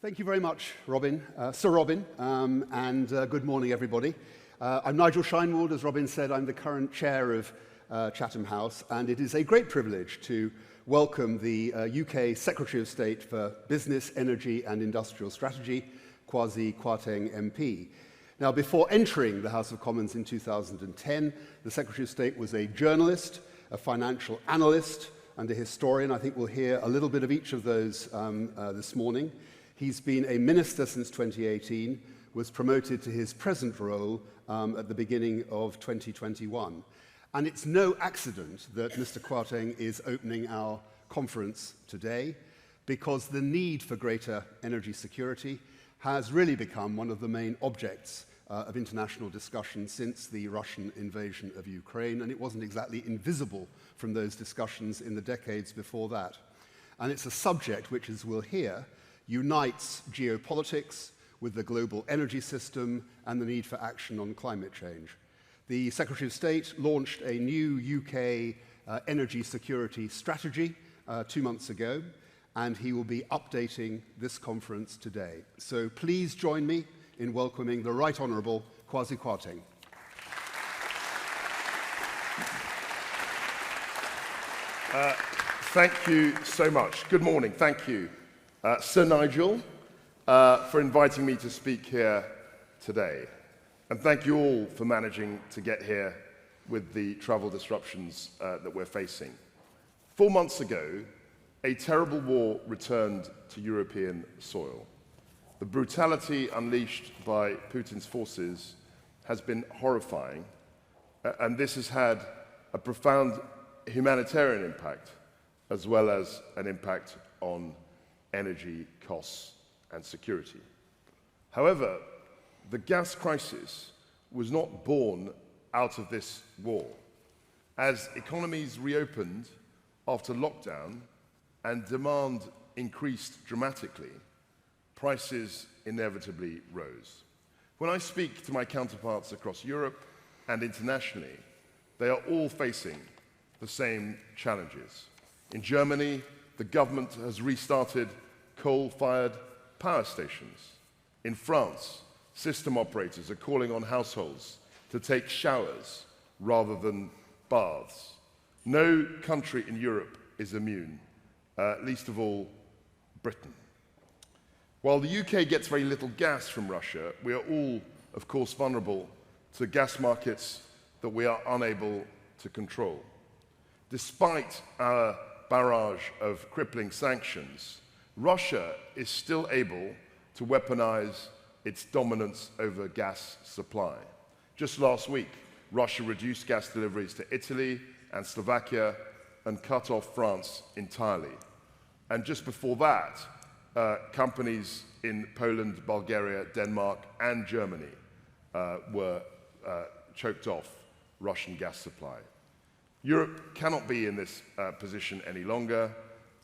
Thank you very much, Robin, Sir Robin, and good morning, everybody. I'm Nigel Shinewood. As Robin said, I'm the current chair of Chatham House, and it is a great privilege to welcome the UK Secretary of State for Business, Energy and Industrial Strategy, Kwasi Kwarteng MP. Now, before entering the House of Commons in 2010, the Secretary of State was a journalist, a financial analyst, and a historian. I think we'll hear a little bit of each of those this morning. He's been a minister since 2018, was promoted to his present role at the beginning of 2021. And it's no accident that Mr. Kwarteng is opening our conference today, because the need for greater energy security has really become one of the main objects of international discussion since the Russian invasion of Ukraine, and it wasn't exactly invisible from those discussions in the decades before that. And it's a subject which, as we'll hear, unites geopolitics with the global energy system and the need for action on climate change. The Secretary of State launched a new UK energy security strategy 2 months ago, and he will be updating this conference today. So please join me in welcoming the Right Honourable Kwasi Kwarteng. Thank you so much. Good morning. Thank you, Sir Nigel, for inviting me to speak here today. And thank you all for managing to get here with the travel disruptions that we're facing. 4 months ago, a terrible war returned to European soil. The brutality unleashed by Putin's forces has been horrifying, and this has had a profound humanitarian impact, as well as an impact on energy costs and security. However, the gas crisis was not born out of this war. As economies reopened after lockdown and demand increased dramatically, prices inevitably rose. When I speak to my counterparts across Europe and internationally, they are all facing the same challenges. In Germany, the government has restarted coal-fired power stations. In France, system operators are calling on households to take showers rather than baths. No country in Europe is immune, least of all Britain. While the UK gets very little gas from Russia, we are all, of course, vulnerable to gas markets that we are unable to control. Despite our barrage of crippling sanctions, Russia is still able to weaponize its dominance over gas supply. Just last week, Russia reduced gas deliveries to Italy and Slovakia and cut off France entirely. And just before that, companies in Poland, Bulgaria, Denmark, and Germany were choked off Russian gas supply. Europe cannot be in this position any longer.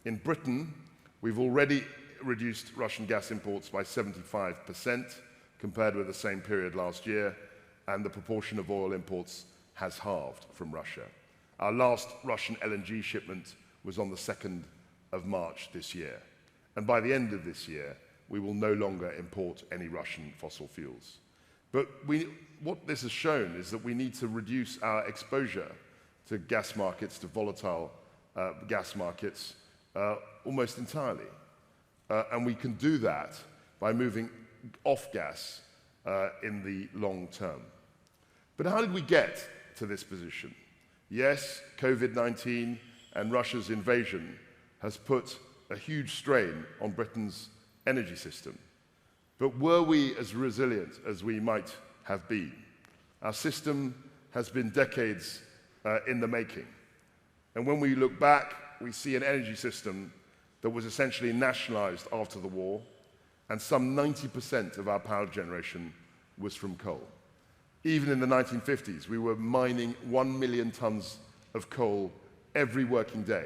In Britain, we've already reduced Russian gas imports by 75% compared with the same period last year, and the proportion of oil imports has halved from Russia. Our last Russian LNG shipment was on the 2nd of March this year. And by the end of this year, we will no longer import any Russian fossil fuels. But what this has shown is that we need to reduce our exposure to gas markets, to volatile gas markets, almost entirely. And we can do that by moving off gas in the long term. But how did we get to this position? Yes, COVID-19 and Russia's invasion has put a huge strain on Britain's energy system. But were we as resilient as we might have been? Our system has been decades in the making. And when we look back, we see an energy system that was essentially nationalized after the war, and some 90% of our power generation was from coal. Even in the 1950s, we were mining 1 million tons of coal every working day.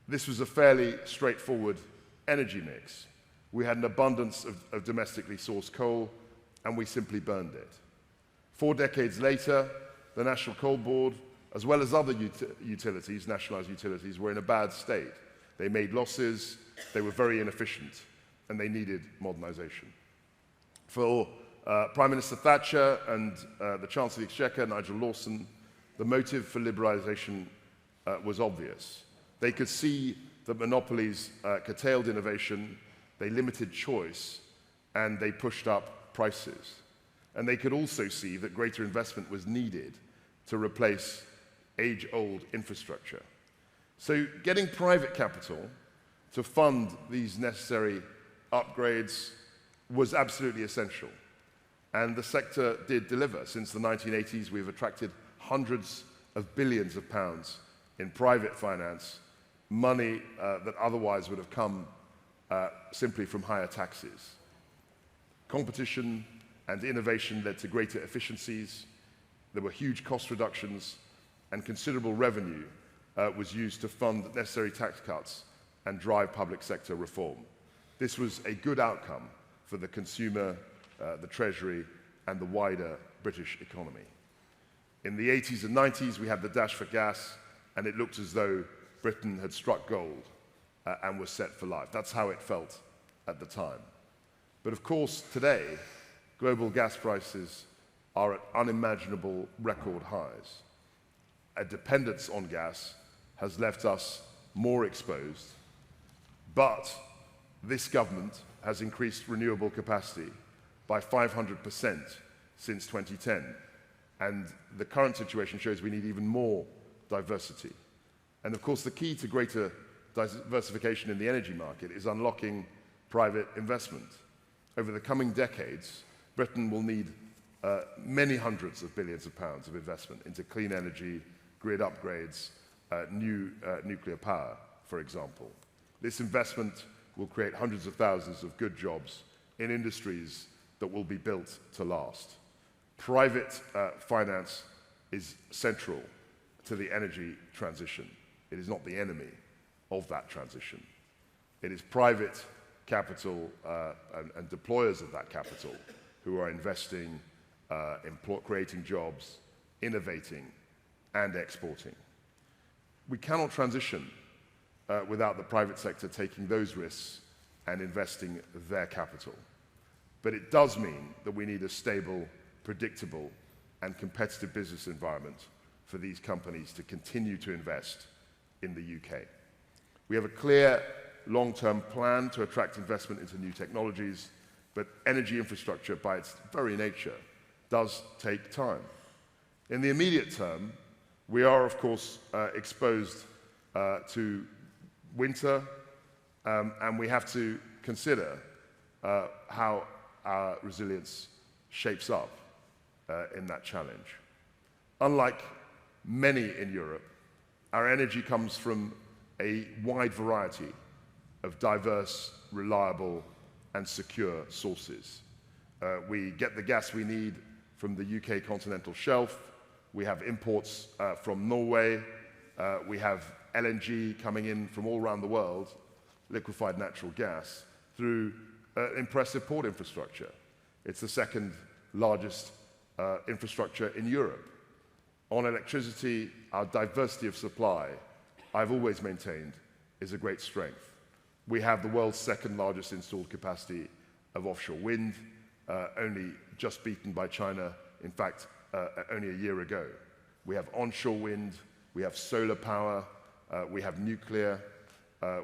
This was a fairly straightforward energy mix. We had an abundance of domestically sourced coal, and we simply burned it. 4 decades later, the National Coal Board, as well as other utilities, nationalized utilities, were in a bad state. They made losses, they were very inefficient. and they needed modernization. For Prime Minister Thatcher and the Chancellor of the Exchequer, Nigel Lawson, the motive for liberalisation was obvious. They could see that monopolies curtailed innovation, they limited choice, and they pushed up prices. And they could also see that greater investment was needed to replace age-old infrastructure. So getting private capital to fund these necessary upgrades was absolutely essential. And the sector did deliver. Since the 1980s, we've attracted hundreds of billions of pounds in private finance, money that otherwise would have come simply from higher taxes. Competition and innovation led to greater efficiencies. There were huge cost reductions, and considerable revenue was used to fund necessary tax cuts and drive public sector reform. This was a good outcome for the consumer, the Treasury, and the wider British economy. In the 80s and 90s, we had the dash for gas, and it looked as though Britain had struck gold and was set for life. That's how it felt at the time. But of course, today, global gas prices are at unimaginable record highs. A dependence on gas has left us more exposed, but this government has increased renewable capacity by 500% since 2010, and the current situation shows we need even more diversity. And of course, the key to greater diversification in the energy market is unlocking private investment. Over the coming decades, Britain will need many hundreds of billions of pounds of investment into clean energy, grid upgrades, new nuclear power, for example. This investment will create hundreds of thousands of good jobs in industries that will be built to last. Private finance is central to the energy transition. It is not the enemy of that transition. It is private capital and deployers of that capital who are investing, creating jobs, innovating, and exporting. We cannot transition without the private sector taking those risks and investing their capital. But it does mean that we need a stable, predictable, and competitive business environment for these companies to continue to invest in the UK. We have a clear long-term plan to attract investment into new technologies, but energy infrastructure, by its very nature, does take time. In the immediate term, we are, of course, exposed to winter, and we have to consider how our resilience shapes up in that challenge. Unlike many in Europe, our energy comes from a wide variety of diverse, reliable, and secure sources. We get the gas we need from the UK continental shelf. We have imports from Norway. We have LNG coming in from all around the world, liquefied natural gas, through impressive port infrastructure. It's the second largest infrastructure in Europe. On electricity, our diversity of supply, I've always maintained, is a great strength. We have the world's second largest installed capacity of offshore wind, only just beaten by China, in fact, only a year ago. We have onshore wind, we have solar power, we have nuclear,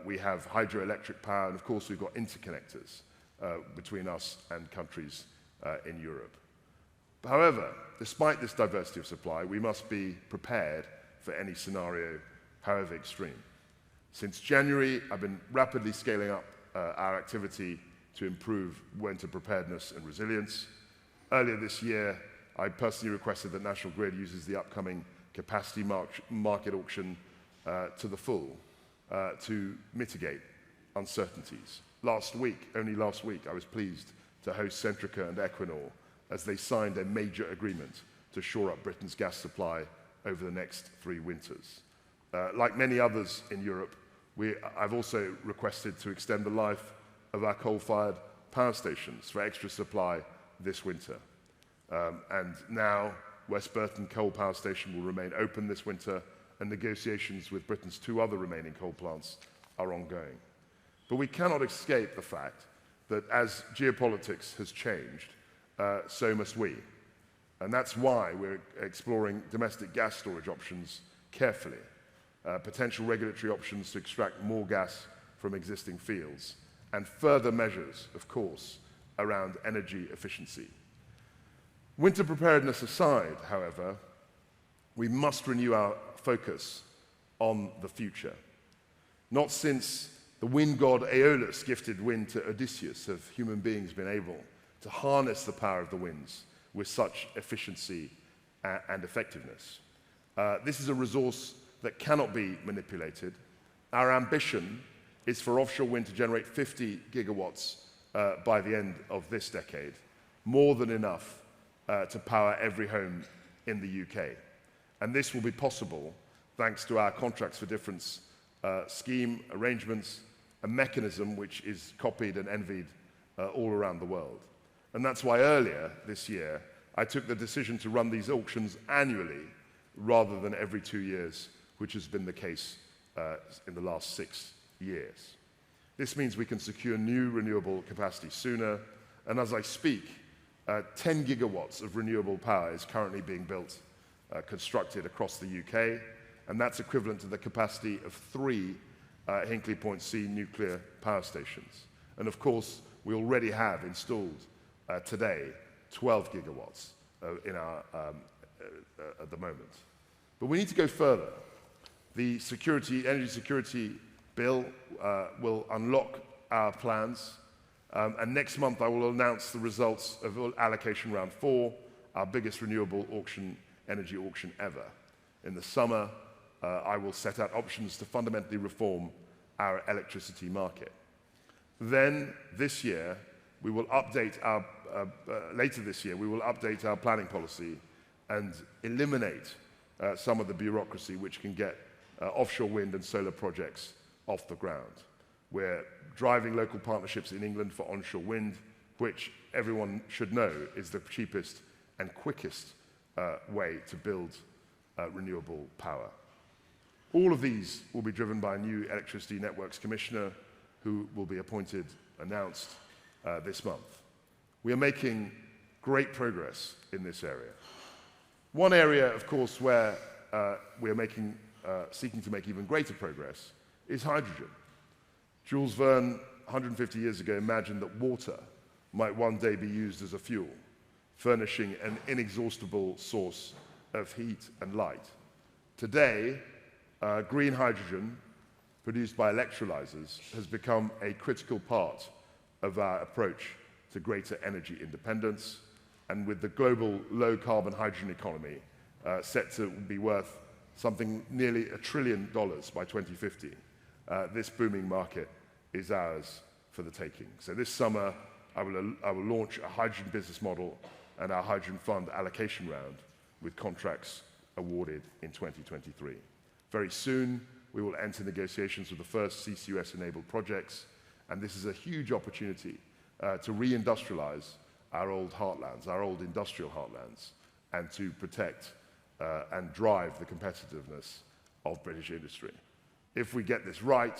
we have hydroelectric power, and of course we've got interconnectors between us and countries in Europe. However, despite this diversity of supply, we must be prepared for any scenario, however extreme. Since January, I've been rapidly scaling up our activity to improve winter preparedness and resilience. Earlier this year, I personally requested that National Grid uses the upcoming capacity market auction to the full to mitigate uncertainties. Only last week, I was pleased to host Centrica and Equinor as they signed a major agreement to shore up Britain's gas supply over the next 3 winters. Like many others in Europe, I've also requested to extend the life of our coal-fired power stations for extra supply this winter. And now, West Burton Coal Power Station will remain open this winter, and negotiations with Britain's 2 other remaining coal plants are ongoing. But we cannot escape the fact that as geopolitics has changed, so must we. And that's why we're exploring domestic gas storage options carefully, potential regulatory options to extract more gas from existing fields, and further measures, of course, around energy efficiency. Winter preparedness aside, however, we must renew our focus on the future. Not since the wind god Aeolus gifted wind to Odysseus have human beings been able to harness the power of the winds with such efficiency and effectiveness. This is a resource that cannot be manipulated. Our ambition is for offshore wind to generate 50 gigawatts by the end of this decade, more than enough to power every home in the UK. And this will be possible thanks to our Contracts for Difference scheme, arrangements, a mechanism which is copied and envied all around the world. And that's why earlier this year, I took the decision to run these auctions annually rather than every 2 years, which has been the case in the last 6 years. This means we can secure new renewable capacity sooner, and as I speak, 10 gigawatts of renewable power is currently being built, constructed across the UK, and that's equivalent to the capacity of 3 Hinkley Point C nuclear power stations. And of course, we already have installed today 12 gigawatts at the moment. But we need to go further. The energy security bill will unlock our plans, and next month I will announce the results of allocation round 4, our biggest renewable energy auction ever. In the summer, I will set out options to fundamentally reform our electricity market. Then, this year, we will update our, later this year, we will update our planning policy and eliminate some of the bureaucracy which can get offshore wind and solar projects off the ground. We're driving local partnerships in England for onshore wind, which everyone should know is the cheapest and quickest way to build renewable power. All of these will be driven by a new Electricity Networks Commissioner who will be announced this month. We are making great progress in this area. One area, of course, where we are seeking to make even greater progress is hydrogen. Jules Verne, 150 years ago, imagined that water might one day be used as a fuel, furnishing an inexhaustible source of heat and light. Today, green hydrogen, produced by electrolyzers, has become a critical part of our approach to greater energy independence, and with the global low-carbon hydrogen economy set to be worth something nearly $1 trillion by 2050, this booming market is ours for the taking. So this summer, I will launch a hydrogen business model and our hydrogen fund allocation round with contracts awarded in 2023. Very soon, we will enter negotiations with the first CCUS-enabled projects, and this is a huge opportunity to re-industrialize our old heartlands, our old industrial heartlands, and to protect and drive the competitiveness of British industry. If we get this right,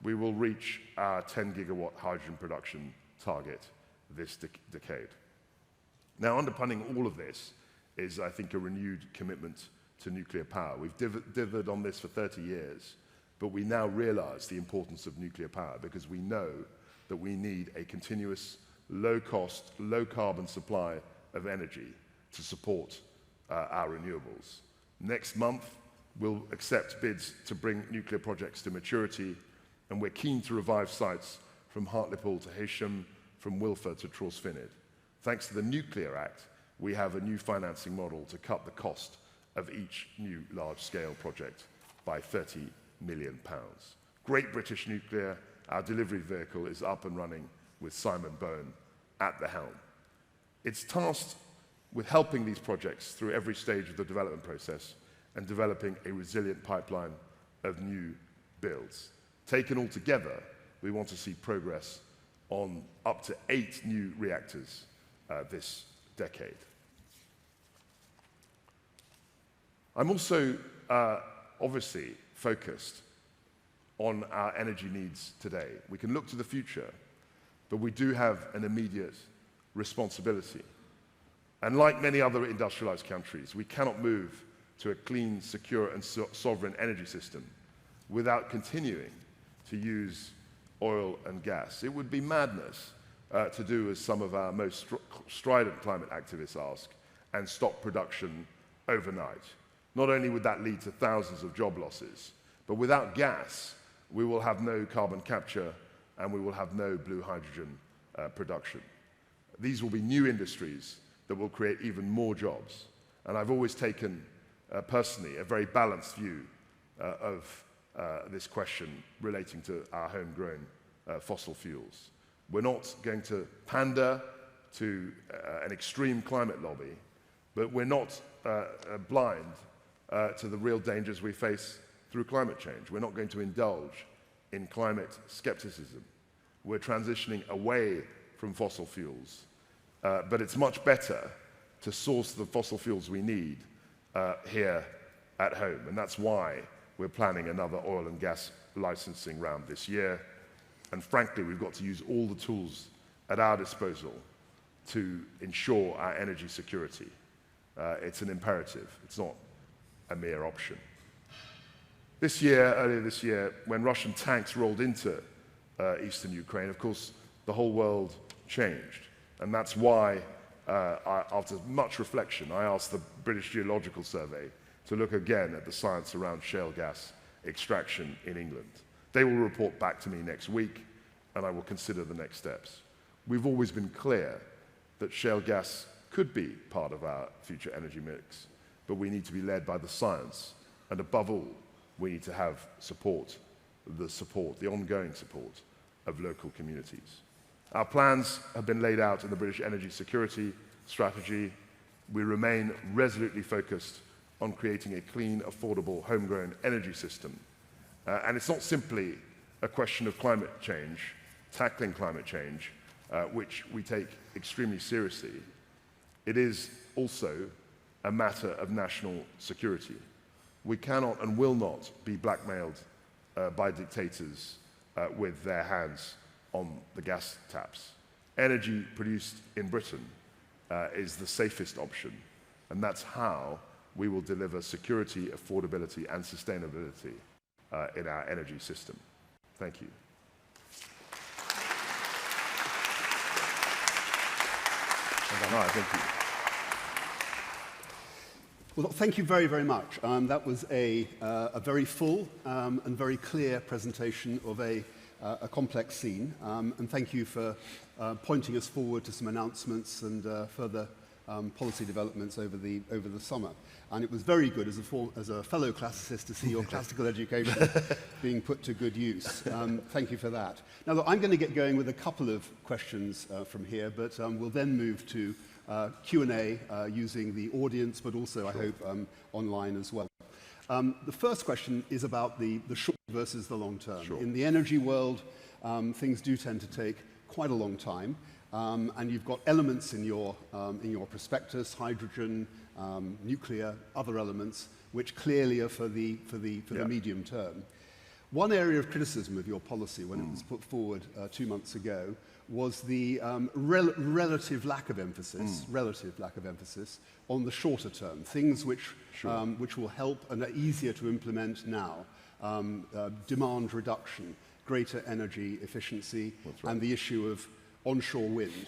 we will reach our 10-gigawatt hydrogen production target this decade. Now, underpinning all of this is, I think, a renewed commitment to nuclear power. We've dithered on this for 30 years, but we now realize the importance of nuclear power because we know that we need a continuous, low-cost, low-carbon supply of energy to support our renewables. Next month, we'll accept bids to bring nuclear projects to maturity, and we're keen to revive sites from Hartlepool to Heysham, from Wilfer to Trawsfynydd. Thanks to the Nuclear Act, we have a new financing model to cut the cost of each new large-scale project by £30 million. Great British Nuclear, our delivery vehicle, is up and running with Simon Bowen at the helm. It's tasked with helping these projects through every stage of the development process and developing a resilient pipeline of new builds. Taken all together, we want to see progress on up to 8 new reactors this decade. I'm also obviously focused on our energy needs today. We can look to the future, but we do have an immediate responsibility. And like many other industrialized countries, we cannot move to a clean, secure, and sovereign energy system without continuing to use oil and gas. It would be madness to do as some of our most strident climate activists ask and stop production overnight. Not only would that lead to thousands of job losses, but without gas, we will have no carbon capture and we will have no blue hydrogen production. These will be new industries that will create even more jobs. And I've always taken, personally, a very balanced view of this question relating to our homegrown fossil fuels. We're not going to pander to an extreme climate lobby, but we're not blind to the real dangers we face through climate change. We're not going to indulge in climate skepticism. We're transitioning away from fossil fuels, but it's much better to source the fossil fuels we need here at home, and that's why we're planning another oil and gas licensing round this year. And frankly, we've got to use all the tools at our disposal to ensure our energy security. It's an imperative. It's not a mere option. Earlier this year, when Russian tanks rolled into eastern Ukraine, of course, the whole world changed. And that's why, after much reflection, I asked the British Geological Survey to look again at the science around shale gas extraction in England. They will report back to me next week, and I will consider the next steps. We've always been clear that shale gas could be part of our future energy mix, but we need to be led by the science, and above all, we need to have the ongoing support of local communities. Our plans have been laid out in the British Energy Security Strategy. We remain resolutely focused on creating a clean, affordable, homegrown energy system. And it's not simply a question of climate change, tackling climate change, which we take extremely seriously. It is also a matter of national security. We cannot and will not be blackmailed by dictators with their hands on the gas taps. Energy produced in Britain is the safest option, and that's how we will deliver security, affordability, and sustainability in our energy system. Thank you. Thank you. Well, thank you very, very much. That was a very full and very clear presentation of a complex scene. And thank you for pointing us forward to some announcements and further policy developments over the summer. And it was very good as a fellow classicist to see your classical education being put to good use. Thank you for that. Now, look, I'm going to get going with a couple of questions from here, but we'll then move to Q&A using the audience, but also, I hope, online as well. The first question is about the short versus the long term. Sure. In the energy world, things do tend to take quite a long time, and you've got elements in your prospectus, hydrogen, nuclear, other elements, which clearly are for the medium term. One area of criticism of your policy when it was put forward 2 months ago was the relative lack of emphasis on the shorter term, things which will help and are easier to implement now. Demand reduction, greater energy efficiency, and the issue of onshore wind,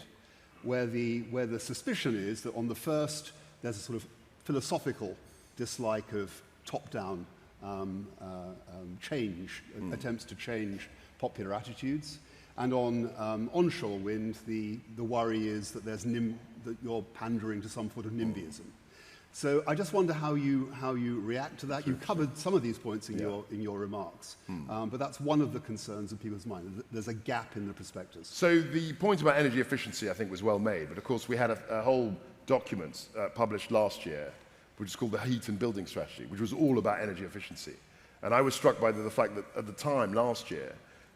where the suspicion is that on the first, there's a sort of philosophical dislike of top-down change, attempts to change popular attitudes. And on onshore wind, the worry is that that you're pandering to some sort of NIMBYism. So I just wonder how you react to that. You covered some of these points in your remarks, but that's one of the concerns of people's mind. There's a gap in the prospectus. So the point about energy efficiency, I think, was well made. But of course, we had a whole document published last year, which is called the Heat and Building Strategy, which was all about energy efficiency. And I was struck by the fact that at the time last year,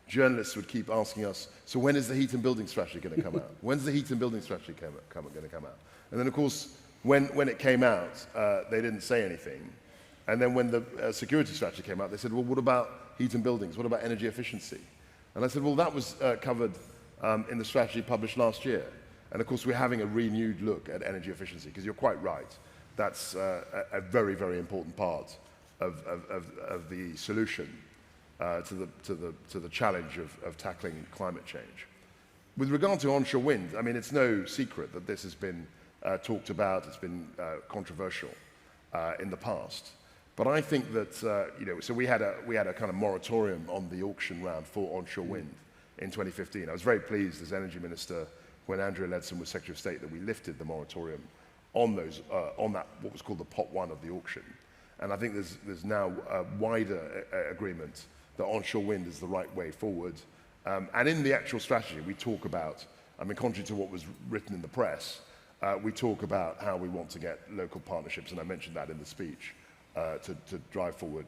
journalists would keep asking us, so when is the Heat and Building Strategy going to come out? When's the Heat and Building Strategy going to come out? And then, of course, when it came out, they didn't say anything. And then when the security strategy came out, they said, well, what about heat and buildings? What about energy efficiency? And I said, well, that was covered in the strategy published last year. And of course, we're having a renewed look at energy efficiency, because you're quite right. That's a very, very important part of the solution to the challenge of tackling climate change. With regard to onshore wind, I mean, it's no secret that this has been talked about, it's been controversial in the past. But I think that, so we had a kind of moratorium on the auction round for onshore wind in 2015. I was very pleased as Energy Minister when Andrea Leadsom was Secretary of State that we lifted the moratorium on those, on that, what was called the pot one of the auction. And I think there's now a wider agreement that onshore wind is the right way forward. And in the actual strategy, we talk about, I mean, contrary to what was written in the press, we talk about how we want to get local partnerships, and I mentioned that in the speech, to drive forward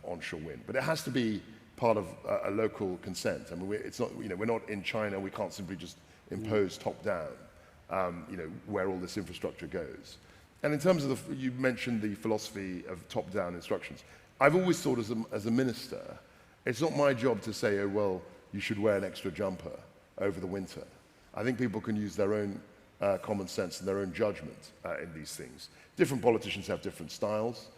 onshore wind. But it has to be part of a local consent. I mean, it's not, we're not in China. We can't simply just impose top-down, where all this infrastructure goes. And in terms of you mentioned the philosophy of top-down instructions. I've always thought as a minister, it's not my job to say, oh, well, you should wear an extra jumper over the winter. I think people can use their own common sense and their own judgment in these things. Different politicians have different styles.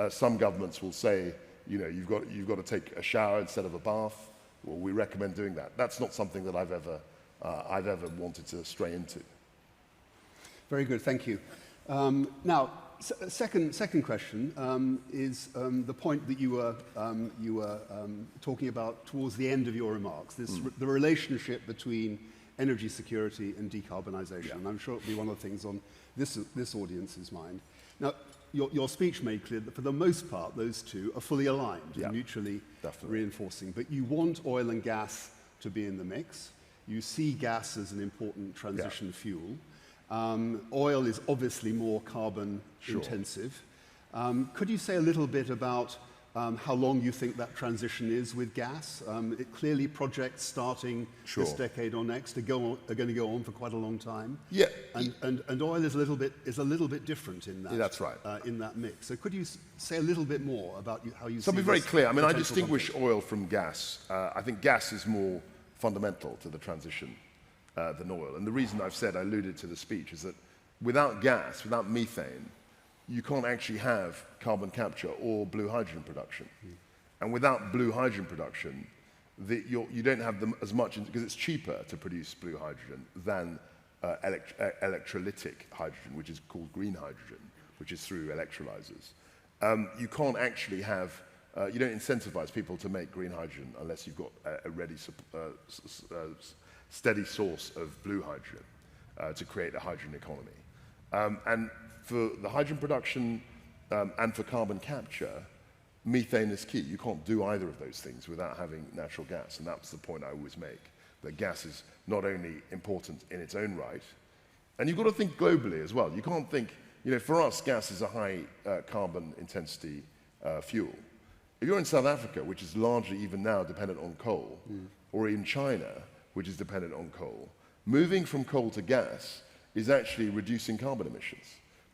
Some governments will say, you've got to take a shower instead of a bath. Well, we recommend doing that. That's not something that I've ever wanted to stray into. Very good, thank you. Now, second question is the point that you were talking about towards the end of your remarks, the relationship between energy security and decarbonization. Yeah. And I'm sure it'll be one of the things on this audience's mind. Now, your speech made clear that for the most part, those two are fully aligned and mutually reinforcing. But you want oil and gas to be in the mix. You see gas as an important transition fuel. Oil is obviously more carbon intensive. Could you say a little bit about how long you think that transition is with gas? Clearly projects starting this decade or next are going to go on for quite a long time. Yeah. And oil is a little bit different in that. Yeah, that's right. In that mix. So could you say a little bit more about how you see this? So I'll be very clear. I mean, I distinguish oil from gas. I think gas is more fundamental to the transition than oil. And the reason I've said, I alluded to the speech, is that without gas, without methane, you can't actually have carbon capture or blue hydrogen production. And without blue hydrogen production, you don't have them as much, because it's cheaper to produce blue hydrogen than electrolytic hydrogen, which is called green hydrogen, which is through electrolyzers. You can't actually have, you don't incentivize people to make green hydrogen unless you've got a ready, steady source of blue hydrogen to create a hydrogen economy. And for the hydrogen production and for carbon capture, methane is key. You can't do either of those things without having natural gas, and that's the point I always make, that gas is not only important in its own right, and you've got to think globally as well. You can't think, for us, gas is a high carbon intensity fuel. If you're in South Africa, which is largely even now dependent on coal, or in China, which is dependent on coal, moving from coal to gas is actually reducing carbon emissions,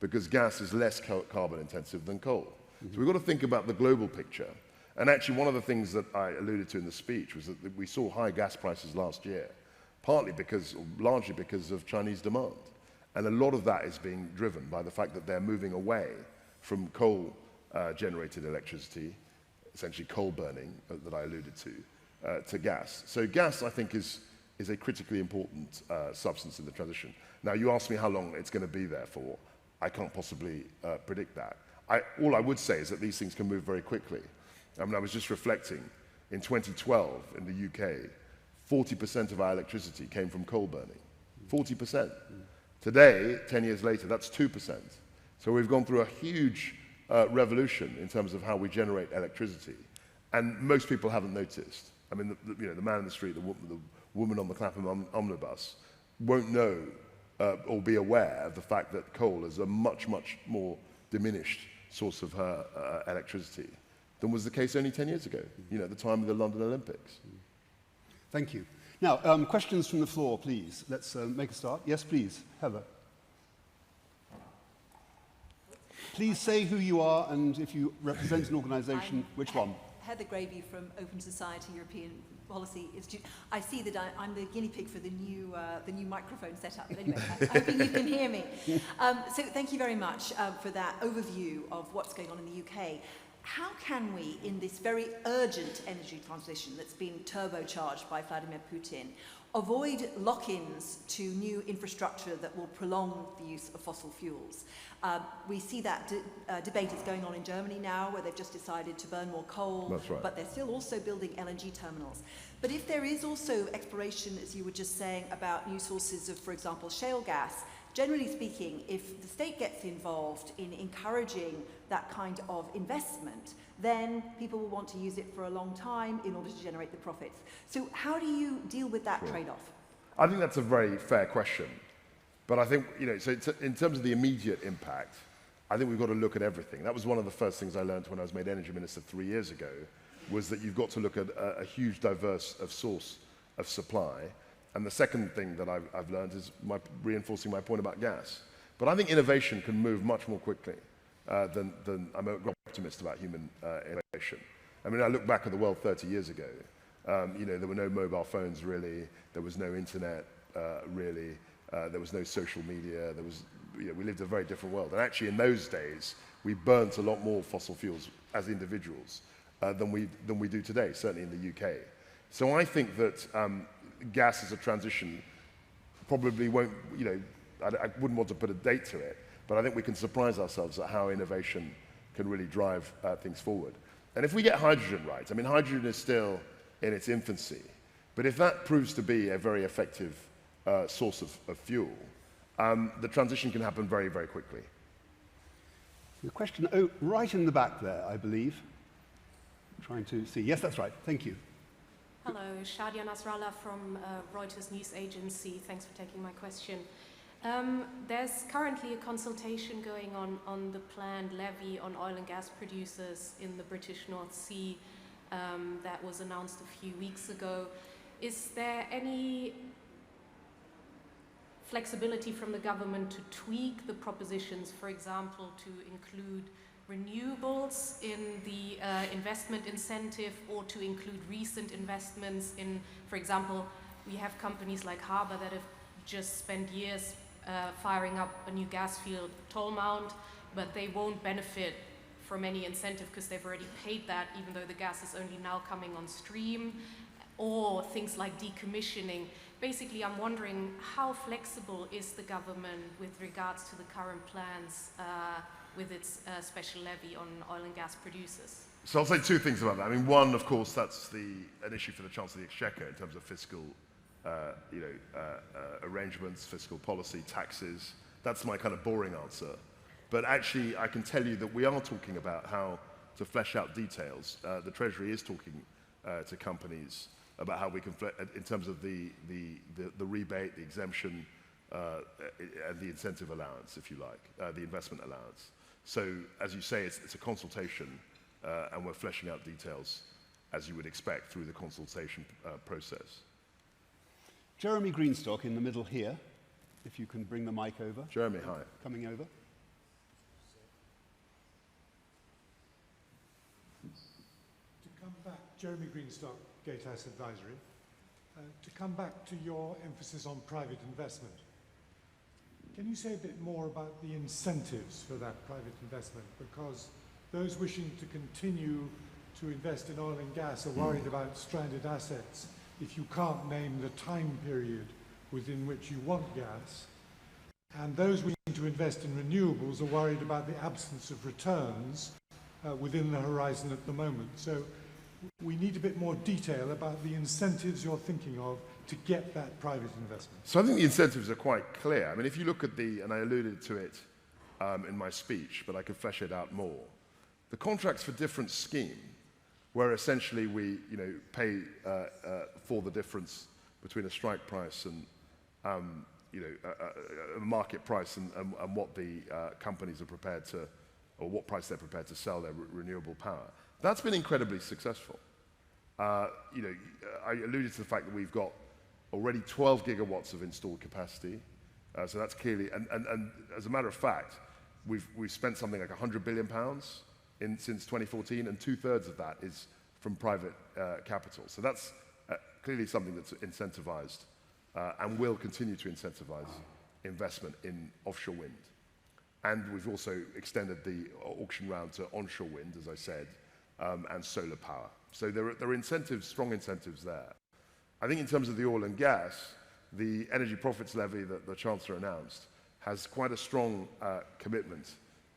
because gas is less carbon intensive than coal. So we've got to think about the global picture. And actually one of the things that I alluded to in the speech was that we saw high gas prices last year, largely because of Chinese demand. And a lot of that is being driven by the fact that they're moving away from coal generated electricity, essentially coal burning that I alluded to gas. So gas, I think, is a critically important substance in the transition. Now, you asked me how long it's going to be there for. I can't possibly predict that. All I would say is that these things can move very quickly. I mean, I was just reflecting, in 2012 in the UK, 40% of our electricity came from coal burning. 40%. Today, 10 years later, that's 2%. So we've gone through a huge revolution in terms of how we generate electricity. And most people haven't noticed. I mean, the man in the street, the woman on the Clapham omnibus, won't know or be aware of the fact that coal is a much, much more diminished source of her electricity than was the case only 10 years ago, at the time of the London Olympics. Thank you. Now, questions from the floor, please. Let's make a start. Yes, please. Heather. Please say who you are and if you represent an organisation, which one? Heather Gravy from Open Society European Policy Institute. I see that I'm the guinea pig for the new microphone setup. But anyway, I'm hoping you can hear me. So thank you very much for that overview of what's going on in the UK. How can we, in this very urgent energy transition that's been turbocharged by Vladimir Putin, avoid lock-ins to new infrastructure that will prolong the use of fossil fuels? We see that debate is going on in Germany now, where they've just decided to burn more coal, That's right. but they're still also building LNG terminals. But if there is also exploration, as you were just saying, about new sources of, for example, shale gas, generally speaking, if the state gets involved in encouraging that kind of investment, then people will want to use it for a long time in order to generate the profits. So how do you deal with that trade-off? I think that's a very fair question. But I think, so in terms of the immediate impact, I think we've got to look at everything. That was one of the first things I learned when I was made energy minister 3 years ago, was that you've got to look at a huge diverse of source of supply. And the second thing that I've learned is reinforcing my point about gas. But I think innovation can move much more quickly than I'm an optimist about human innovation. I mean, I look back at the world 30 years ago. There were no mobile phones really. There was no internet really. There was no social media. We lived a very different world. And actually, in those days, we burnt a lot more fossil fuels as individuals than we do today, certainly in the UK. So I think that gas as a transition probably won't, I wouldn't want to put a date to it, but I think we can surprise ourselves at how innovation can really drive things forward. And if we get hydrogen right, I mean, hydrogen is still in its infancy, but if that proves to be a very effective source of fuel, the transition can happen very, very quickly. The question, right in the back there, I believe. Trying to see. Yes, that's right. Thank you. Hello, Shadia Nasrallah from Reuters News Agency. Thanks for taking my question. There's currently a consultation going on the planned levy on oil and gas producers in the British North Sea that was announced a few weeks ago. Is there any flexibility from the government to tweak the propositions, for example, to include renewables in the investment incentive, or to include recent investments in, for example, we have companies like Harbour that have just spent years firing up a new gas field, Tolmount, but they won't benefit from any incentive because they've already paid that, even though the gas is only now coming on stream, or things like decommissioning. Basically, I'm wondering how flexible is the government with regards to the current plans with its special levy on oil and gas producers? So I'll say two things about that. I mean, one, of course, that's an issue for the Chancellor of the Exchequer in terms of fiscal arrangements, fiscal policy, taxes. That's my kind of boring answer. But actually, I can tell you that we are talking about how to flesh out details. The Treasury is talking to companies about how we can, in terms of the rebate, the exemption, and the incentive allowance, if you like, the investment allowance. So, as you say, it's a consultation, and we're fleshing out details, as you would expect, through the consultation process. Jeremy Greenstock in the middle here, if you can bring the mic over. Jeremy, hi. Coming over. To come back, Jeremy Greenstock, Gatehouse Advisory, to come back to your emphasis on private investment. Can you say a bit more about the incentives for that private investment? Because those wishing to continue to invest in oil and gas are worried about stranded assets if you can't name the time period within which you want gas. And those wishing to invest in renewables are worried about the absence of returns within the horizon at the moment. So we need a bit more detail about the incentives you're thinking of to get that private investment. So I think the incentives are quite clear. I mean, if you look at and I alluded to it in my speech, but I could flesh it out more. The contracts for difference scheme, where essentially we pay for the difference between a strike price and a market price and what the companies are prepared to, or what price they're prepared to sell their renewable power. That's been incredibly successful. I alluded to the fact that we've got already 12 gigawatts of installed capacity. So that's clearly, and as a matter of fact, we've spent something like £100 billion since 2014, and 2/3 of that is from private capital. So that's clearly something that's incentivized and will continue to incentivize investment in offshore wind. And we've also extended the auction round to onshore wind, as I said, and solar power. So there are incentives, strong incentives there. I think in terms of the oil and gas, the energy profits levy that the Chancellor announced has quite a strong commitment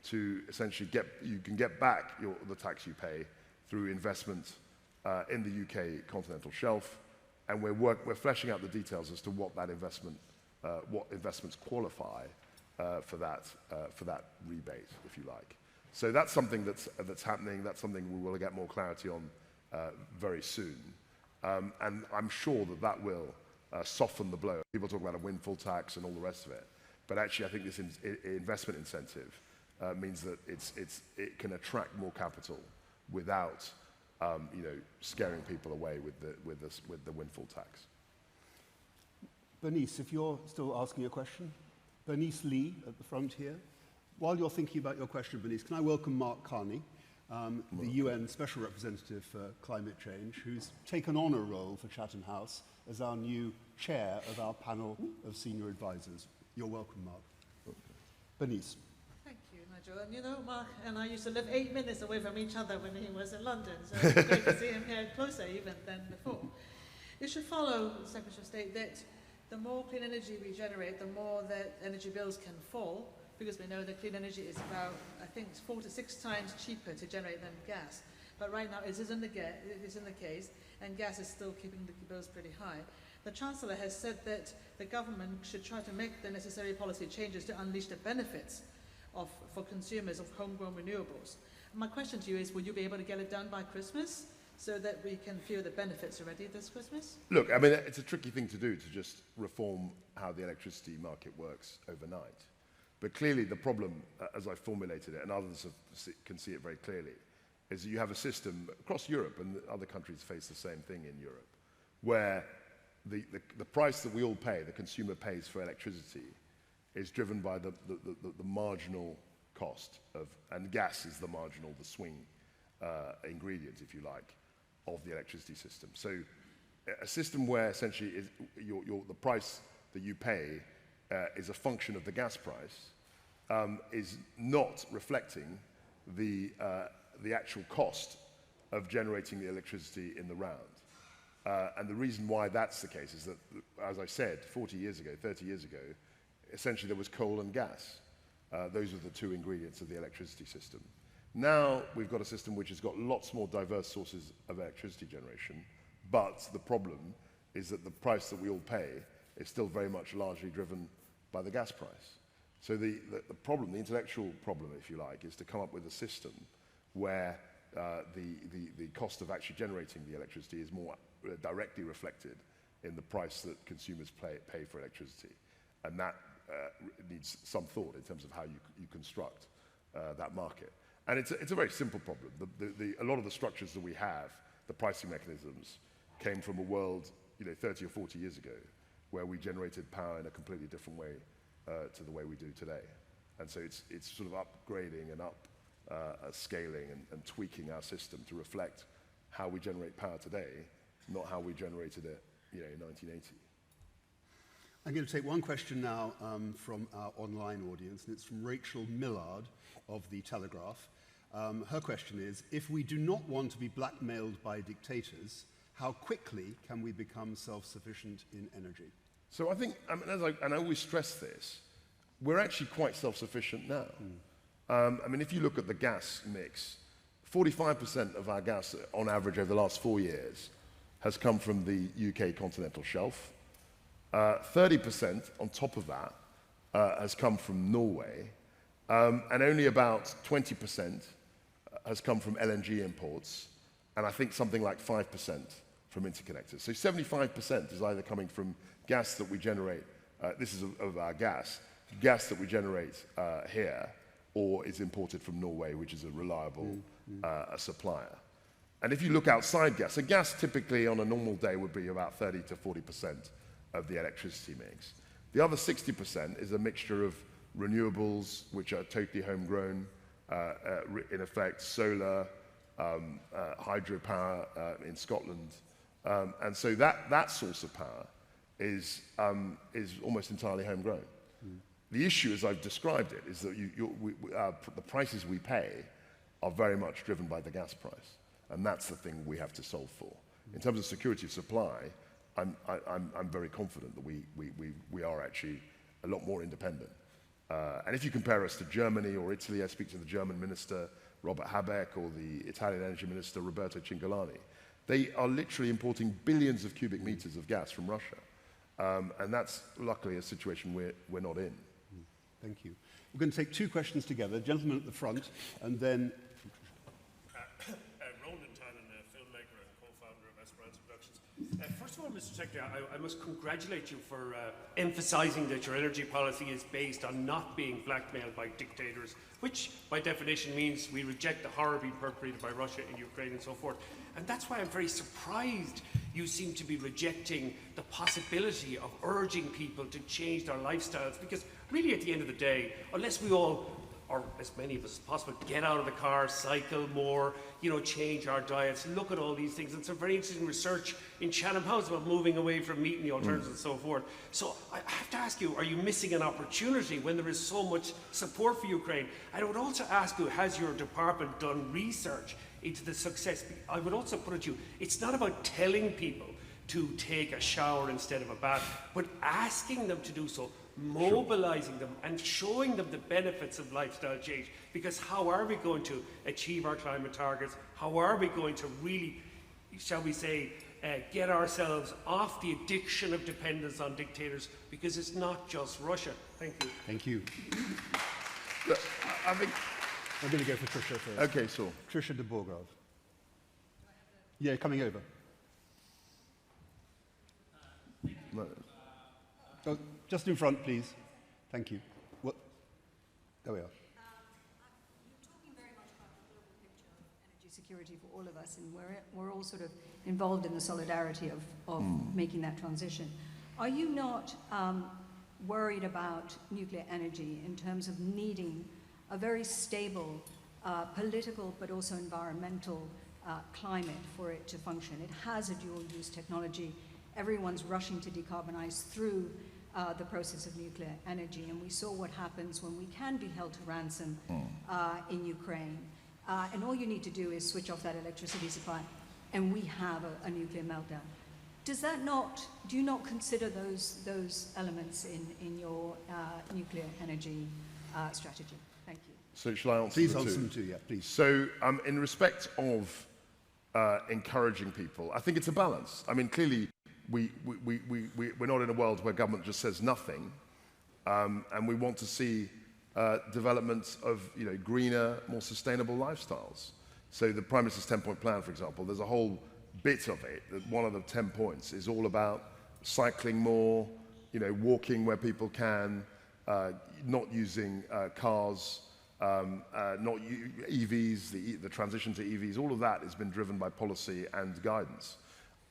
to essentially you can get back the tax you pay through investment in the UK continental shelf, and we're fleshing out the details as to what that investment, what investments qualify for that rebate, if you like. So that's something that's happening. That's something we will get more clarity on very soon, and I'm sure that will soften the blow. People talk about a windfall tax and all the rest of it, but actually I think this investment incentive means that it can attract more capital without scaring people away with the windfall tax. Bernice, if you're still asking a question. Bernice Lee at the front here. While you're thinking about your question, Bernice, can I welcome Mark Carney, the UN Special Representative for Climate Change, who's taken on a role for Chatham House as our new chair of our panel of senior advisors. You're welcome, Mark. Bernice. Thank you, Nigel. And you know, Mark and I used to live 8 minutes away from each other when he was in London, so it's great to see him here closer even than before. You should follow, Secretary of State, that the more clean energy we generate, the more that energy bills can fall, because we know that clean energy is about, I think, 4 to 6 times cheaper to generate than gas. But right now it isn't the case, and gas is still keeping the bills pretty high. The Chancellor has said that the government should try to make the necessary policy changes to unleash the benefits for consumers of homegrown renewables. My question to you is, will you be able to get it done by Christmas, so that we can feel the benefits already this Christmas? Look, I mean, it's a tricky thing to do, to just reform how the electricity market works overnight. But clearly the problem, as I formulated it, and others can see it very clearly, is that you have a system across Europe, and other countries face the same thing in Europe, where the price that we all pay, the consumer pays for electricity, is driven by the marginal cost of, and gas is the swing ingredient, if you like, of the electricity system. So a system where essentially the price that you pay is a function of the gas price is not reflecting the actual cost of generating the electricity in the round. And the reason why that's the case is that, as I said, 40 years ago, 30 years ago, essentially there was coal and gas. Those were the two ingredients of the electricity system. Now we've got a system which has got lots more diverse sources of electricity generation, but the problem is that the price that we all pay is still very much largely driven by the gas price. So the problem, the intellectual problem, if you like, is to come up with a system where the cost of actually generating the electricity is more directly reflected in the price that consumers pay for electricity. And that needs some thought in terms of how you construct that market. And it's a very simple problem. A lot of the structures that we have, the pricing mechanisms, came from a world 30 or 40 years ago, where we generated power in a completely different way to the way we do today. And so it's sort of upgrading and scaling and tweaking our system to reflect how we generate power today, not how we generated it in 1980. I'm going to take one question now from our online audience, and it's from Rachel Millard of The Telegraph. Her question is, if we do not want to be blackmailed by dictators, how quickly can we become self-sufficient in energy? So I think, and I always stress this, we're actually quite self-sufficient now. I mean, if you look at the gas mix, 45% of our gas, on average, over the last 4 years, has come from the UK continental shelf. 30% on top of that has come from Norway, and only about 20% has come from LNG imports, and I think something like 5% from interconnectors. So 75% is either coming from gas that we generate, this is of our gas that we generate here, or is imported from Norway, which is a reliable supplier. And if you look outside gas, so gas typically on a normal day would be about 30 to 40% of the electricity mix. The other 60% is a mixture of renewables, which are totally homegrown, in effect, solar, hydropower in Scotland. And so that source of power is almost entirely homegrown. The issue, as I've described it, is that the prices we pay are very much driven by the gas price. And that's the thing we have to solve for. In terms of security of supply, I'm very confident that we are actually a lot more independent. And if you compare us to Germany or Italy, I speak to the German minister, Robert Habeck, or the Italian energy minister, Roberto Cingolani. They are literally importing billions of cubic meters of gas from Russia. And that's luckily a situation we're not in. Thank you. We're going to take two questions together, gentleman at the front, and then... Roland Tannen, a filmmaker and co-founder of Esperanza Productions. First of all, Mr. Secretary, I must congratulate you for emphasising that your energy policy is based on not being blackmailed by dictators, which by definition means we reject the horror being perpetrated by Russia in Ukraine and so forth. And that's why I'm very surprised you seem to be rejecting the possibility of urging people to change their lifestyles, because really at the end of the day, unless we all, or as many of us as possible, get out of the car, cycle more, change our diets, look at all these things. And some very interesting research in Chatham House about moving away from meat and the alternatives and so forth. So I have to ask you, are you missing an opportunity when there is so much support for Ukraine? I would also ask you, has your department done research into the success? I would also put it to you, it's not about telling people to take a shower instead of a bath, but asking them to do so, mobilizing them and showing them the benefits of lifestyle change. Because how are we going to achieve our climate targets? How are we going to really, shall we say, get ourselves off the addiction of dependence on dictators? Because it's not just Russia. Thank you. Thank you. Look, I think... I'm going to go for Tricia first. Okay, so... Tricia de Bourgade. Yeah, coming over. No. Oh, just in front, please. Thank you. What? There we are. You're talking very much about the global picture of energy security for all of us, and we're all sort of involved in the solidarity of making that transition. Are you not worried about nuclear energy in terms of needing a very stable political but also environmental climate for it to function? It has a dual-use technology. Everyone's rushing to decarbonize through the process of nuclear energy, and we saw what happens when we can be held to ransom in Ukraine. And all you need to do is switch off that electricity supply, and we have a nuclear meltdown. Do you not consider those elements in your nuclear energy strategy? Thank you. So shall I answer Please the answer two? them too, yeah, please. So in respect of encouraging people, I think it's a balance. I mean, clearly, we're not in a world where government just says nothing, and we want to see development of greener, more sustainable lifestyles. So the Prime Minister's 10-point plan, for example, there's a whole bit of it, that one of the 10 points is all about cycling more, walking where people can, not using cars, not EVs, the transition to EVs, all of that has been driven by policy and guidance.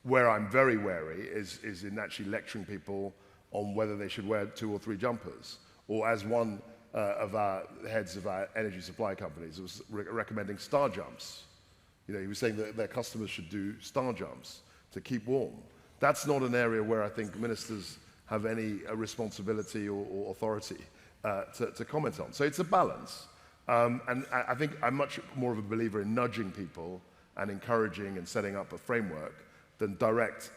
Where I'm very wary is in actually lecturing people on whether they should wear 2 or 3 jumpers, or as one of our heads of our energy supply companies was recommending star jumps. He was saying that their customers should do star jumps to keep warm. That's not an area where I think ministers have any responsibility or authority to comment on. So it's a balance. And I think I'm much more of a believer in nudging people and encouraging and setting up a framework than direct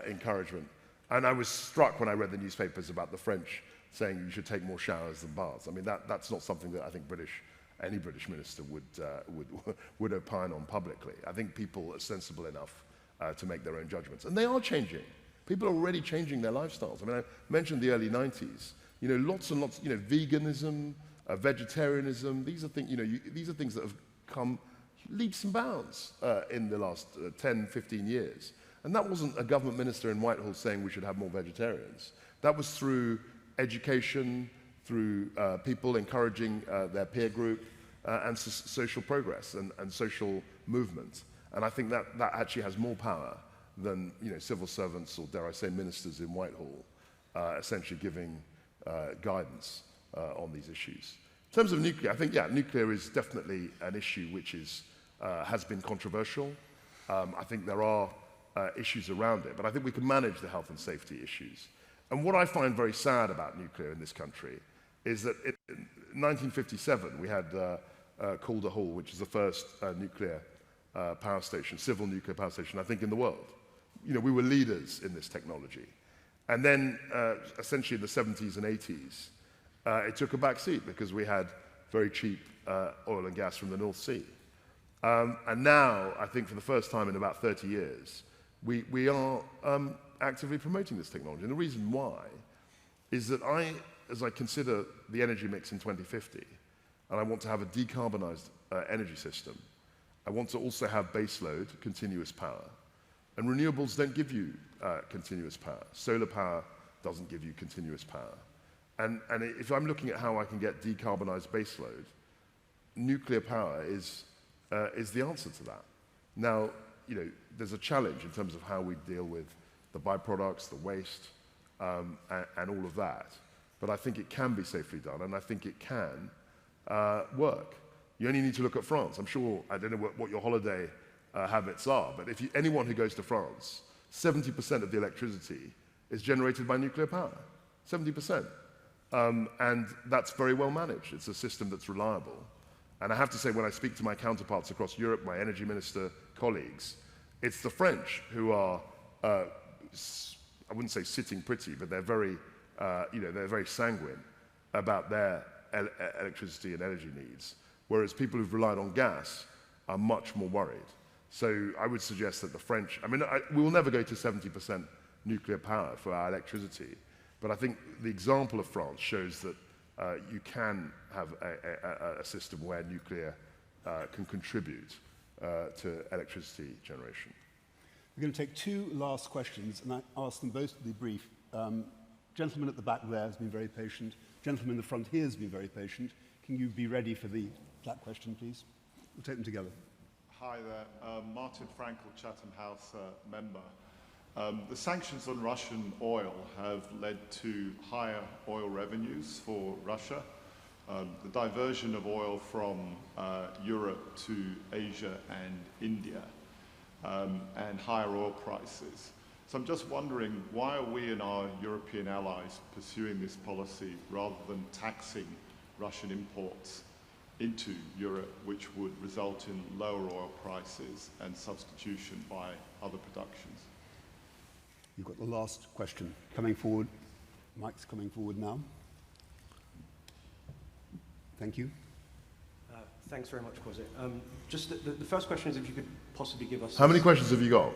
encouragement. And I was struck when I read the newspapers about the French saying you should take more showers than baths. I mean, that's not something that I think any British minister would opine on publicly. I think people are sensible enough to make their own judgments. And they are changing. People are already changing their lifestyles. I mean, I mentioned the early 90s. Lots and lots, veganism, vegetarianism, these are things that have come leaps and bounds in the last 10, 15 years. And that wasn't a government minister in Whitehall saying we should have more vegetarians. That was through education, through people encouraging their peer group, and social progress and social movement. And I think that actually has more power than civil servants or, dare I say, ministers in Whitehall essentially giving guidance on these issues. In terms of nuclear, I think, nuclear is definitely an issue which is has been controversial. I think there are issues around it, but I think we can manage the health and safety issues. And what I find very sad about nuclear in this country is that in 1957 we had Calder Hall, which is the first nuclear power station, civil nuclear power station, I think, in the world. You know, we were leaders in this technology. And then, essentially in the 70s and 80s, it took a back seat because we had very cheap oil and gas from the North Sea. And now, I think for the first time in about 30 years, we are actively promoting this technology. And the reason why is that as I consider the energy mix in 2050, and I want to have a decarbonized energy system, I want to also have baseload, continuous power. And renewables don't give you continuous power. Solar power doesn't give you continuous power. And if I'm looking at how I can get decarbonized baseload, nuclear power is the answer to that. Now, you know, there's a challenge in terms of how we deal with the byproducts, the waste, and all of that. But I think it can be safely done, and I think it can work. You only need to look at France. I'm sure, I don't know what your holiday habits are, but if anyone who goes to France, 70% of the electricity is generated by nuclear power. 70%. And that's very well managed. It's a system that's reliable. And I have to say, when I speak to my counterparts across Europe, my energy minister colleagues, it's the French who are, I wouldn't say sitting pretty, but they're very, they're very sanguine about their electricity and energy needs, whereas people who've relied on gas are much more worried. So I would suggest that the French, we will never go to 70% nuclear power for our electricity, but I think the example of France shows that you can have a system where nuclear can contribute to electricity generation. We're going to take two last questions, and I ask them both to be brief. Gentleman at the back there has been very patient. Gentleman in the front here has been very patient. Can you be ready for that question, please? We'll take them together. Hi there, Martin Frankel, Chatham House member. The sanctions on Russian oil have led to higher oil revenues for Russia. The diversion of oil from Europe to Asia and India, and higher oil prices. So I'm just wondering, why are we and our European allies pursuing this policy rather than taxing Russian imports into Europe, which would result in lower oil prices and substitution by other productions? You've got the last question coming forward. Mike's coming forward now. Thank you. Thanks very much, Kwasi. Just the first question is if you could possibly give us... How many questions have you got?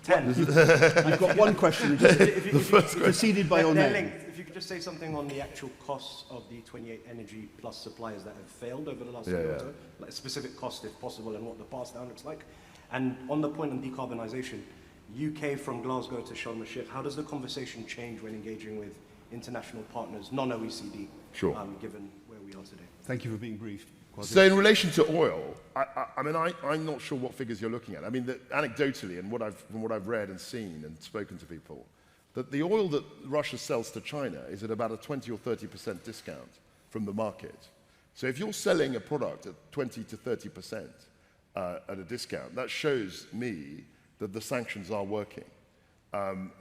10. I've got one question. Preceded by your name. Linked. If you could just say something on the actual costs of the 28 Energy Plus suppliers that have failed over the last year or so, like specific cost if possible, and what the pass down looks like. And on the point on decarbonisation, UK from Glasgow to Sharm el-Sheikh, how does the conversation change when engaging with international partners, non-OECD, given where we are today? Thank you for being brief. So in relation to oil, I'm not sure what figures you're looking at. I mean, anecdotally, and from what I've read and seen and spoken to people, that the oil that Russia sells to China is at about a 20 or 30% discount from the market. So if you're selling a product at 20 to 30% at a discount, that shows me that the sanctions are working. And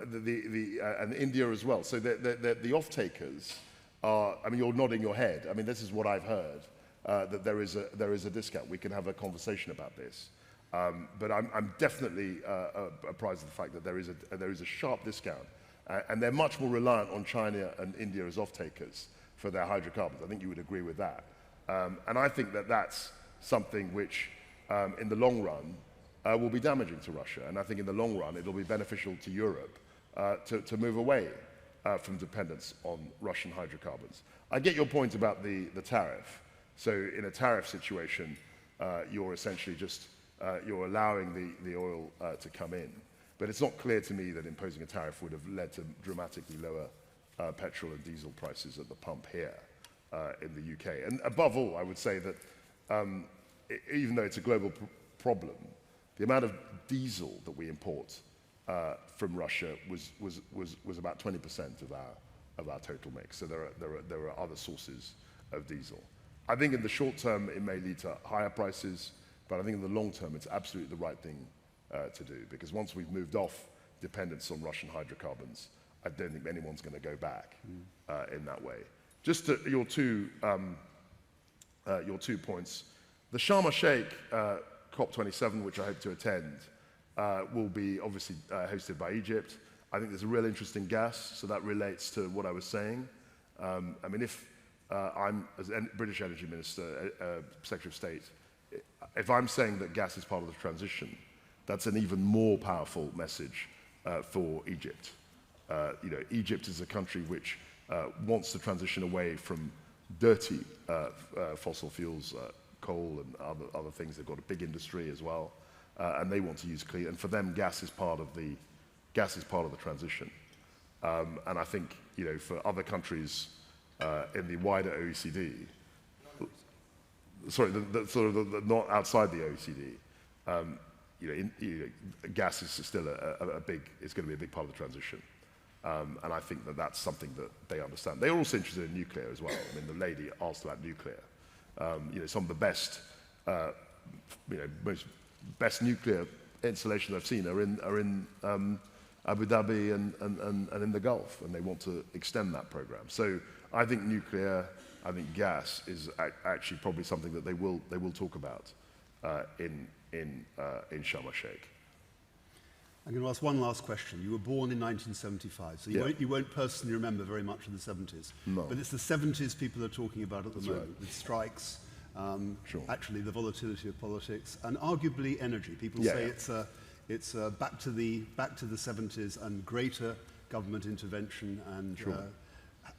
India as well. So the off-takers are, you're nodding your head. This is what I've heard. That there is a discount. We can have a conversation about this, but I'm definitely apprised of the fact that there is a sharp discount, and they're much more reliant on China and India as off-takers for their hydrocarbons. I think you would agree with that, and I think that that's something which, in the long run, will be damaging to Russia, and I think in the long run it'll be beneficial to Europe to move away from dependence on Russian hydrocarbons. I get your point about the tariff. So in a tariff situation, you're essentially just, you're allowing the oil to come in. But it's not clear to me that imposing a tariff would have led to dramatically lower petrol and diesel prices at the pump here in the UK. And above all, I would say that even though it's a global problem, the amount of diesel that we import from Russia was about 20% of our total mix. So there are other sources of diesel. I think in the short term, it may lead to higher prices But I think in the long term, it's absolutely the right thing to do, because once we've moved off dependence on Russian hydrocarbons, I don't think anyone's going to go back in that way. Just to your two points. The Sharm el-Sheikh COP27, which I hope to attend, will be obviously hosted by Egypt. I think there's a real interest in gas, so that relates to what I was saying. I mean, if I'm, as British Energy Minister, Secretary of State, if I'm saying that gas is part of the transition, that's an even more powerful message for Egypt. You know, Egypt is a country which wants to transition away from dirty fossil fuels, coal and other things. They've got a big industry as well, and they want to use clean. And for them, gas is part of the transition. And I think, you know, for other countries in the wider OECD, sorry, the not outside the OECD, you know, gas is still it's going to be a big part of the transition. And I think that that's something that they understand. They're also interested in nuclear as well. I mean, the lady asked about nuclear. You know, some of the best, you know, best nuclear installations I've seen are in Abu Dhabi and in the Gulf, and they want to extend that program. So I think nuclear, I think gas is actually probably something that they will talk about in Sharm el-Sheikh. I'm going to ask one last question. You were born in 1975, so you won't personally remember very much of the 70s. No. But it's the 70s people are talking about at the moment, with strikes, actually the volatility of politics, and arguably energy. People say it's back to the 70s and greater government intervention. And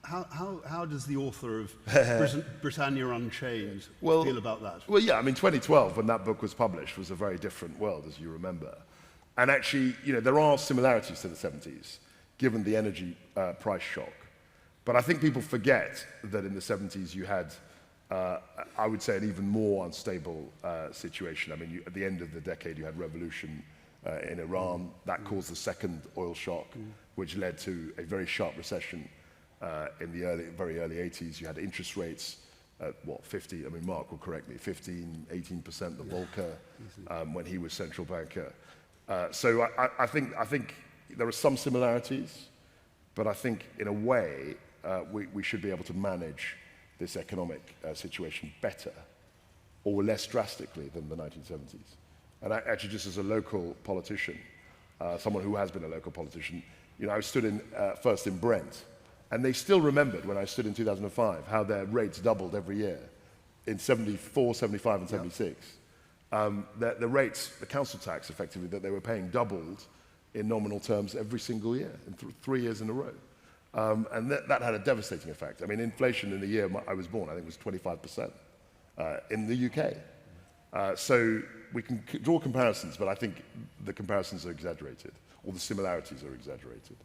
how does the author of Britannia Unchained feel about that? Well, yeah, I mean, 2012, when that book was published, was a very different world, as you remember. And actually, you know, there are similarities to the 70s, given the energy price shock. But I think people forget that in the 70s you had, I would say, an even more unstable situation. I mean, at the end of the decade, you had revolution in Iran. That caused the second oil shock, which led to a very sharp recession in the very early 80s. You had interest rates at, 50, I mean, Mark will correct me, 15, 18%, the Volcker, when he was central banker. So I think there are some similarities, but I think in a way we should be able to manage this economic situation better or less drastically than the 1970s. And actually, just as a local politician, someone who has been a local politician, you know, I stood first in Brent, and they still remembered when I stood in 2005 how their rates doubled every year in 74, 75 and 76. The rates, the council tax effectively that they were paying doubled in nominal terms every single year, in 3 years in a row. And that had a devastating effect. I mean, inflation in the year I was born, I think, was 25% in the UK. So we can draw comparisons, but I think the comparisons are exaggerated, or the similarities are exaggerated.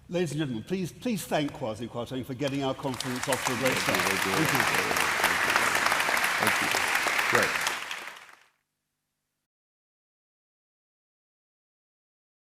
Ladies and gentlemen, please thank Kwasi Kwarteng for getting our conference off to a great start. Thank you. Thank you. Great.